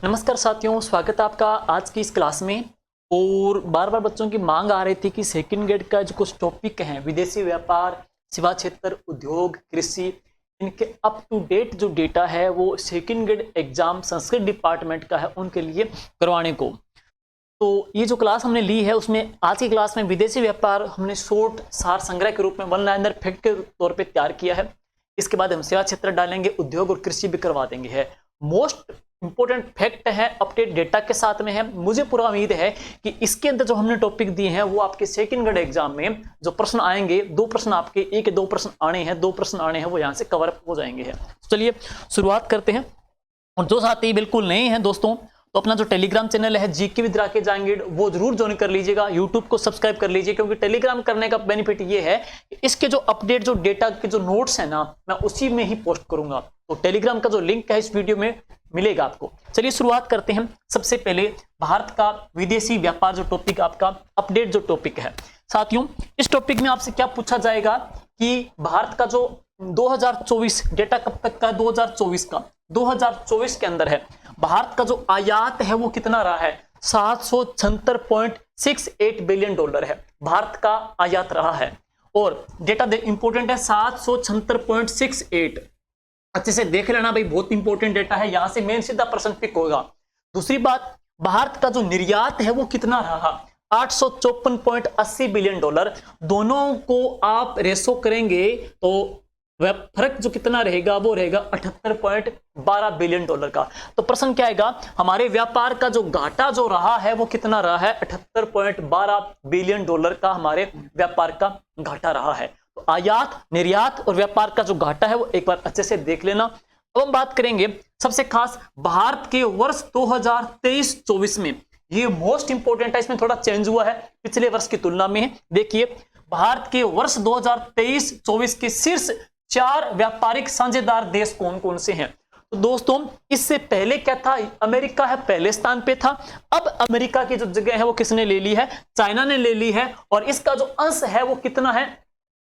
नमस्कार साथियों, स्वागत है आपका आज की इस क्लास में। और बार बार बच्चों की मांग आ रही थी कि सेकंड ग्रेड का जो कुछ टॉपिक हैं, विदेशी व्यापार, सेवा क्षेत्र, उद्योग, कृषि, इनके अप टू डेट जो डेटा है वो second grade exam Sanskrit department का है, उनके लिए करवाने को। तो ये जो क्लास हमने ली है उसमें आज की क्लास में विदेशी व्यापार हमने शॉर्ट सार संग्रह के रूप में वन लाइनर फैक्ट के तौर पर तैयार किया है। इसके बाद हम सेवा क्षेत्र डालेंगे, उद्योग और कृषि भी करवा देंगे। है मोस्ट इंपॉर्टेंट फैक्ट है, अपडेट डेटा के साथ में है। मुझे पूरा उम्मीद है कि इसके अंदर जो हमने टॉपिक दिए हैं वो आपके सेकंड ग्रेड एग्जाम में जो प्रश्न आएंगे, दो प्रश्न आपके, एक या दो प्रश्न आने हैं, दो प्रश्न आने हैं, वो यहाँ से कवर अप हो जाएंगे। है चलिए शुरुआत करते हैं। और जो साथी बिल्कुल नए हैं दोस्तों, तो अपना जो टेलीग्राम चैनल है जीके विद राकेश जांगीड़, वो जरूर ज्वाइन कर लीजिएगा। यूट्यूब को सब्सक्राइब कर लीजिए, क्योंकि टेलीग्राम करने का बेनिफिट ये है कि इसके जो अपडेट, जो डेटा के जो नोट्स है ना, मैं उसी में ही पोस्ट करूंगा। तो टेलीग्राम का जो लिंक है इस वीडियो में मिलेगा आपको। चलिए शुरुआत करते हैं। सबसे पहले भारत का विदेशी व्यापार जो टॉपिक आपका अपडेट जो टॉपिक है साथियों, इस टॉपिक में आपसे क्या पूछा जाएगा कि भारत का जो 2024 डेटा कब तक का, 2024 का, 2024 के अंदर है भारत का जो आयात है वो कितना रहा है, 776.68 बिलियन डॉलर है भारत का आयात रहा है। और डेटा इंपॉर्टेंट है, 776.68, अच्छे से देख लेना भाई, बहुत इंपॉर्टेंट डेटा है। यहां से मेन सीधा प्रश्न पिक होगा। दूसरी बात, भारत का जो निर्यात है वो कितना रहा, 854.80 बिलियन डॉलर। दोनों को आप रेशो करेंगे तो वह फर्क जो कितना रहेगा वो रहेगा 78.12 बिलियन डॉलर का। तो प्रश्न क्या आएगा, हमारे व्यापार का जो घाटा जो रहा है वो कितना रहा है, 78.12 बिलियन डॉलर का हमारे व्यापार का घाटा रहा है। तो आयात, निर्यात और व्यापार का जो घाटा है वो एक बार अच्छे से देख लेना। अब हम बात करेंगे सबसे खास भारत के वर्ष 2023-24 में, ये मोस्ट इंपोर्टेंट है, इसमें थोड़ा चेंज हुआ है पिछले वर्ष की तुलना में। देखिए भारत के वर्ष 2023-24 के शीर्ष 4 व्यापारिक साझेदार देश कौन कौन से हैं। तो दोस्तों इससे पहले क्या था, अमेरिका है पहले स्थान पे था। अब अमेरिका की जो जगह है वो किसने ले ली है, चाइना ने ले ली है। और इसका जो अंश है वो कितना है,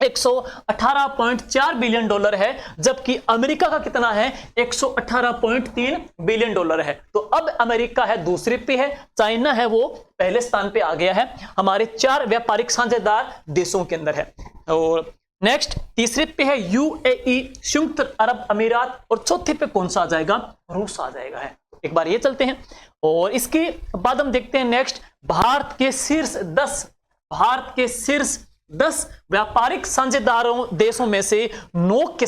118.4 बिलियन डॉलर है, जबकि अमेरिका का कितना है, 118.3 बिलियन डॉलर है। तो अब अमेरिका है दूसरे पे है, चाइना है वो पहले स्थान पे आ गया है, हमारे 4 व्यापारिक साझेदार देशों के अंदर है। और नेक्स्ट तीसरे पे है यूएई, संयुक्त अरब अमीरात। और चौथे पे कौन सा आ जाएगा, रूस आ जाएगा। है एक बार ये चलते हैं और इसके बाद हम देखते हैं नेक्स्ट, भारत के शीर्ष 10 व्यापारिक साझेदारों देशों में से 9 के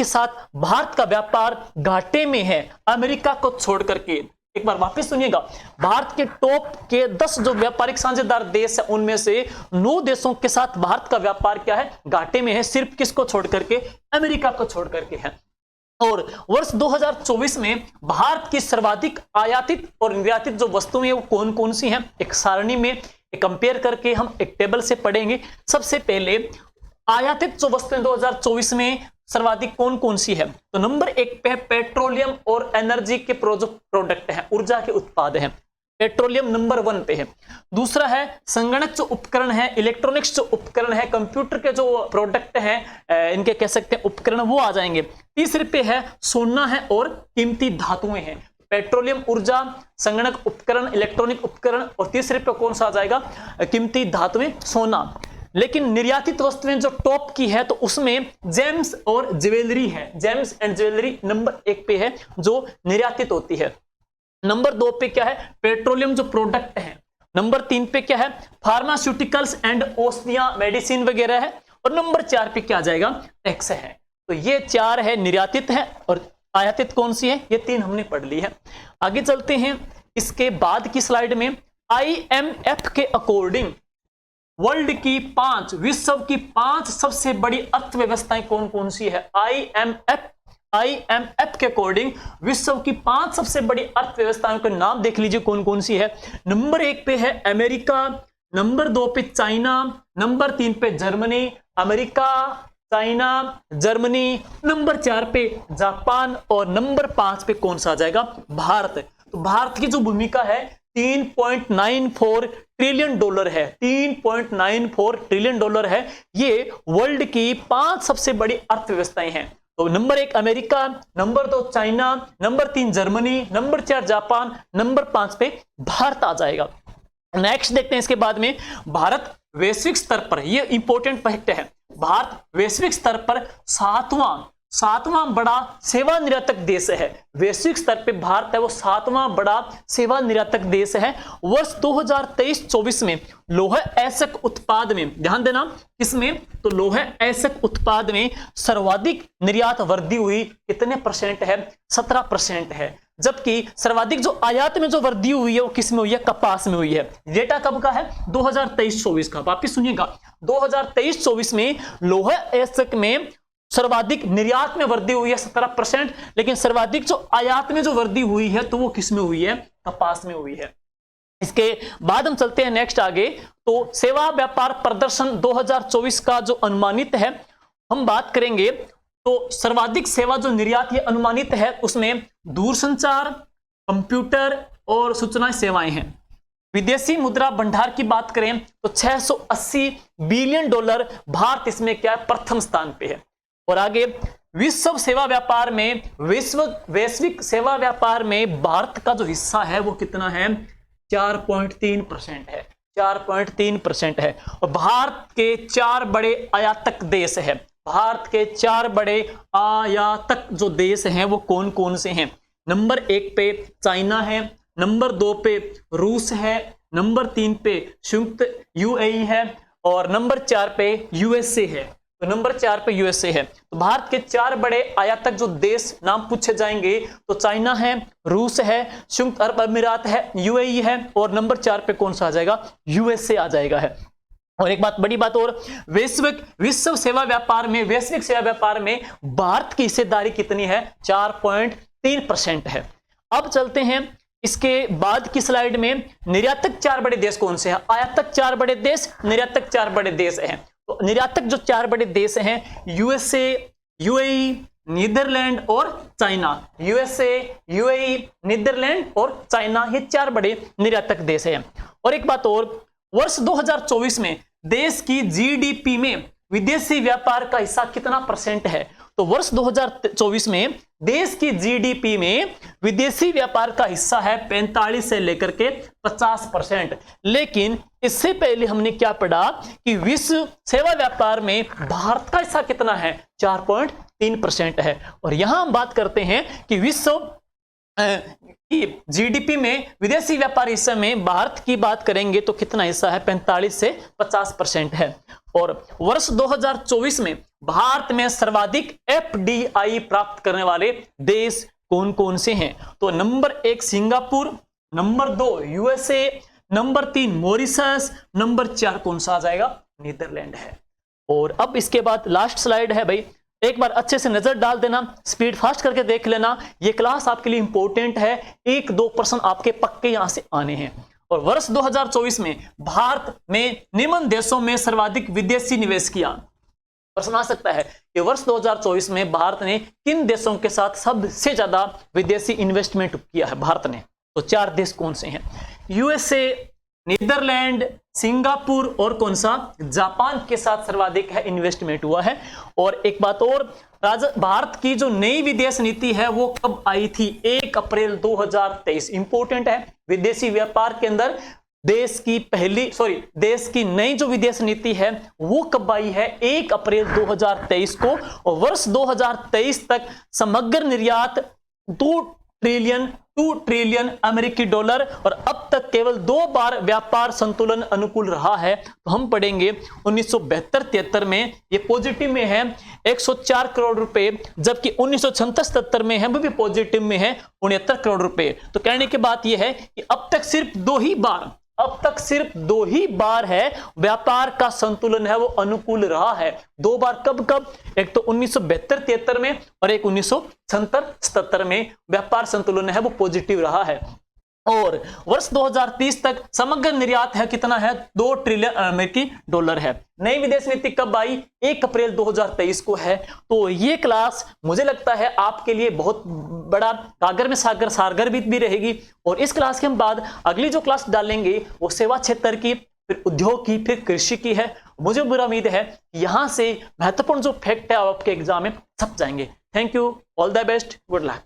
साथ भारत का व्यापार घाटे में है, अमेरिका को छोड़ करके। एक बार वापस सुनिएगा, भारत के टॉप के 10 जो व्यापारिक साझेदार देश है उनमें से 9 देशों के साथ भारत का व्यापार क्या है, घाटे में है। सिर्फ किसको छोड़ करके, अमेरिका को छोड़ करके है। और वर्ष 2024 में भारत की सर्वाधिक आयातित और निर्यातित जो वस्तुएं वो कौन कौन सी हैं, एक सारणी में कंपेयर करके हम एक टेबल से पढ़ेंगे। सबसे पहले आयातित जो वस्तुएं 2024 में सर्वाधिक कौन कौन सी है, तो नंबर 1 पे है पेट्रोलियम और एनर्जी के प्रोडक्ट हैं, ऊर्जा के उत्पाद हैं, पेट्रोलियम नंबर 1 पे है। दूसरा है संगणक जो उपकरण है, इलेक्ट्रॉनिक्स जो उपकरण है, कंप्यूटर के जो प्रोडक्ट हैं, इनके कह सकते हैं उपकरण, वो आ जाएंगे। तीसरे पे है सोना है और कीमती धातुएं हैं, पेट्रोलियम, ऊर्जा, संगणक उपकरण, इलेक्ट्रॉनिक उपकरण, और तीसरे पे कौन सा आ जाएगा, कीमती धातुएं, सोना। लेकिन निर्यातित वस्तुएं जो टॉप की है तो उसमें जेम्स और ज्वेलरी है, जेम्स एंड ज्वेलरी नंबर 1 पे है जो निर्यातित होती है। नंबर 2 पे क्या है, पेट्रोलियम जो प्रोडक्ट है। नंबर 3 पे क्या है, फार्मास्यूटिकल्स एंड औषधियां, मेडिसिन वगैरह है। और नंबर 4 पे क्या आ जाएगा, टैक्स है। तो ये 4 है निर्यातित है, और आयातित कौन सी है, ये 3 हमने पढ़ ली है। आगे चलते हैं, इसके बाद की स्लाइड में IMF के अकॉर्डिंग वर्ल्ड की 5, विश्व की 5 सबसे बड़ी अर्थव्यवस्थाएं कौन कौन सी है। IMF के अकॉर्डिंग विश्व की 5 सबसे बड़ी अर्थव्यवस्थाओं के नाम देख लीजिए कौन कौन सी है। नंबर 1 पे है अमेरिका, नंबर 2 पे चाइना, नंबर 3 पे Germany, America, China, Germany, number 4 पे जापान, और नंबर 5 पे कौन सा आ जाएगा, भारत। तो भारत की जो भूमिका है 3.94 ट्रिलियन डॉलर है, 3.94 ट्रिलियन डॉलर है। ये वर्ल्ड की 5 सबसे बड़ी अर्थव्यवस्थाएं हैं। तो number 1 America, number 2 China, number 3 Germany, number 4 Japan, number 5 पे भारत आ जाएगा। नेक्स्ट देखते हैं इसके बाद में, भारत वैश्विक स्तर पर, ये इंपॉर्टेंट फैक्ट है, भारत वैश्विक स्तर पर सातवां बड़ा सेवा निर्यातक देश है। वैश्विक स्तर पे भारत है वो 7वां बड़ा सेवा निर्यातक देश है। वर्ष 2023-24 में लोहा ऐसक उत्पाद में, ध्यान देना किसमें, तो लोहा ऐसक उत्पाद में सर्वाधिक निर्यात वृद्धि हुई कितने परसेंट है, 17% है। जबकि सर्वाधिक जो आयात में जो वृद्धि हुई है वो किस में हुई है, कपास में हुई है। डेटा कब का है, 2023-24 का। वापिस सुनिएगा, 2023-24 में लोहा ऐसक में सर्वाधिक निर्यात में वृद्धि हुई है 17%, लेकिन सर्वाधिक जो आयात में जो वृद्धि हुई है तो वो किस में हुई है, कपास में हुई है। इसके बाद हम चलते हैं नेक्स्ट आगे। तो सेवा व्यापार प्रदर्शन 2024 का जो अनुमानित है हम बात करेंगे, तो सर्वाधिक सेवा जो निर्यात ये अनुमानित है उसमें दूरसंचार, कंप्यूटर और सूचना सेवाएं हैं। विदेशी मुद्रा भंडार की बात करें तो 680 बिलियन डॉलर, भारत इसमें क्या है, प्रथम स्थान पे है। और आगे विश्व सेवा व्यापार में, वैश्विक सेवा व्यापार में भारत का जो हिस्सा है वो कितना है, 4.3% है, 4.3% है। और भारत के 4 बड़े आयातक देश है, भारत के 4 बड़े आयातक जो देश हैं वो कौन कौन से हैं। नंबर 1 पे चाइना है, नंबर 2 पे रूस है, नंबर 3 पे संयुक्त यूएई है और नंबर 4 पे यूएसए है। तो नंबर 4 पे यूएसए है। तो भारत के 4 बड़े आयातक जो देश नाम पूछे जाएंगे तो चाइना है, रूस है, संयुक्त अरब अमीरात है, यूएई है और नंबर 4 पे कौन सा आ जाएगा, यूएसए आ जाएगा है। और एक बात, बड़ी बात और, विश्व सेवा व्यापार में, वैश्विक सेवा व्यापार में भारत की हिस्सेदारी कितनी है, 4.3% है। अब चलते हैं इसके बाद की स्लाइड में, निर्यातक 4 बड़े देश कौन से हैं, आयातक 4 बड़े देश, निर्यातक 4 बड़े देश हैं। तो निर्यातक जो 4 बड़े देश हैं, यूएसए, यूएई, नीदरलैंड और चाइना। यूएसए, यूएई, नीदरलैंड और चाइना, ये 4 बड़े निर्यातक देश हैं। और एक बात और, वर्ष 2024 में देश की जीडीपी में विदेशी व्यापार का हिस्सा कितना परसेंट है, तो वर्ष 2024 में देश की जीडीपी में विदेशी व्यापार का हिस्सा है 45 से लेकर के 50%। लेकिन इससे पहले हमने क्या पढ़ा कि विश्व सेवा व्यापार में भारत का हिस्सा कितना है, 4.3% है। और यहां हम बात करते हैं कि विश्व की जीडीपी में विदेशी व्यापार हिस्से में भारत की बात करेंगे तो कितना हिस्सा है, 45 से 50% है। और वर्ष 2024 में भारत में सर्वाधिक एफडीआई प्राप्त करने वाले देश कौन कौन से हैं, तो number 1 Singapore, number 2 USA, number 3 Mauritius, number 4 कौन सा आ जाएगा, नीदरलैंड है। और अब इसके बाद लास्ट स्लाइड है भाई, एक बार अच्छे से नजर डाल देना, स्पीड फास्ट करके देख लेना, ये क्लास आपके लिए इंपॉर्टेंट है, 1-2 प्रश्न आपके पक्के यहां से आने हैं। और वर्ष 2024 में भारत में निम्न देशों में सर्वाधिक विदेशी निवेश किया। प्रश्न आ सकता है कि वर्ष 2024 में भारत ने किन देशों के साथ सबसे ज्यादा विदेशी इन्वेस्टमेंट किया है भारत ने, तो 4 देश कौन से हैं, यूएसए, नीदरलैंड, सिंगापुर और कौन सा, जापान के साथ सर्वाधिक है इन्वेस्टमेंट हुआ है। और एक बात और, भारत की जो नई विदेश नीति है वो कब आई थी, 1 अप्रैल 2023। इंपॉर्टेंट है, विदेशी व्यापार के अंदर देश की नई जो विदेश नीति है वो कब आई है, 1 अप्रैल 2023 को। और वर्ष 2023 तक समग्र निर्यात 2 ट्रिलियन अमेरिकी डॉलर, और अब तक केवल 2 बार व्यापार संतुलन अनुकूल रहा है। तो हम पढ़ेंगे 1972-73 में ये पॉजिटिव में है 104 करोड़ रुपए, जबकि 1976-77 में है वो भी पॉजिटिव में है 69 करोड़ रुपए। तो कहने की बात यह है कि अब तक सिर्फ 2 ही बार है व्यापार का संतुलन है वो अनुकूल रहा है। 2 बार कब, एक तो 1972-73 में और एक 1976-77 में व्यापार संतुलन है वो पॉजिटिव रहा है। और वर्ष 2030 तक समग्र निर्यात है कितना है, 2 ट्रिलियन अमेरिकी डॉलर है। नई विदेश नीति कब आई, 1 अप्रैल 2023 को है। तो ये क्लास मुझे लगता है आपके लिए बहुत बड़ा गागर में सागर भी रहेगी। और इस क्लास के बाद अगली जो क्लास डालेंगे वो सेवा क्षेत्र की, फिर उद्योग की, फिर कृषि की है। मुझे पूरा उम्मीद है यहां से महत्वपूर्ण जो फैक्ट है आपके एग्जाम में छप जाएंगे। Thank you, all the best, good luck.